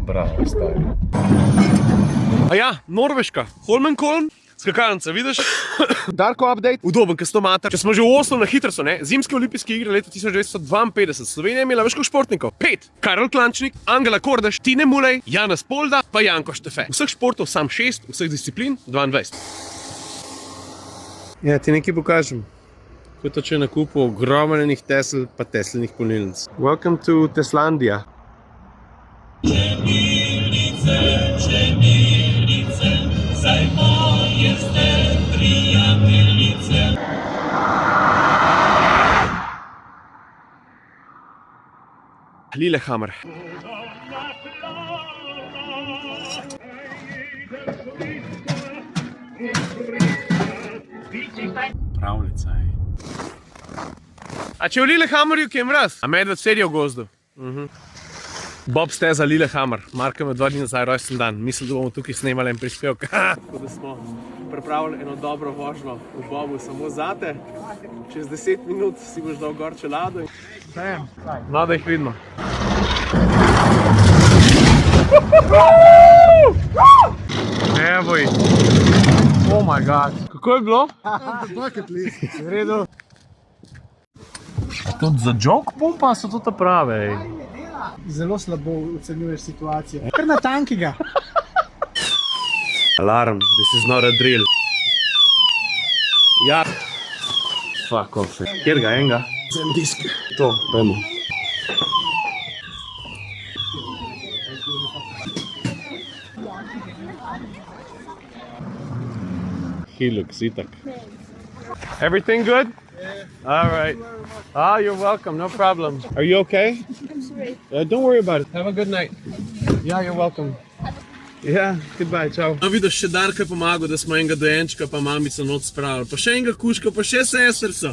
Bravo, stari. A ja, Norveška, Holmenkollen, skakalnica, vidiš? Darko update, udoben, ker 100 mater. Če smo že v Oslu na hitro so, ne? Zimske olimpijske igre leta 1952. Slovenija je imela več kot športnikov. 5. Karel Klančnik, Angela Kordaš, Tine Mulej, Janez Polda, pa Janko Štefe. Vseh športov sam 6, vseh disciplin 22. Ja, ti nekaj pokažem. Ko je to če nakupil ogromnenih Tesl, pa Teslinih polnilnic. Welcome to Teslandia. Saj moje ste prijateljice. Lillehammer. Pravljica je. A če v Lillehammerju kje mraz? A medved sedi v gozdu. Bob steza Lillehammer. Marko ima 2 dni nazaj rojsten dan. Mislim, da bomo tukaj snemali en prispevek. Tako da smo pripravili eno dobro vožnjo v Bobu samo zate. Čez 10 minut si boš dal gor čelado. No, da jih vidimo. Evo jih. Oh my god. Kako je bilo? Bucket list. V redu. Tudi za joke pumpa so to prave. Zelo slabo ocenjuješ situacijo. Kar na tanki ga. Alarm, this is not a drill. Ja. Fuck off. Kjer ga, enga? Zem disk. To, pojmo. He looks itak. Everything good? Yeah. All right. Oh, you're welcome. No problem. Are you okay? I'm sorry. Don't worry about it. Have a good night. Yeah, you're welcome. Yeah, goodbye, ciao. No, vidiš, še Darko je pomagal, da smo enega dojenčka pa mamico noč spravili. Pa še enega kuška, pa še sestrco.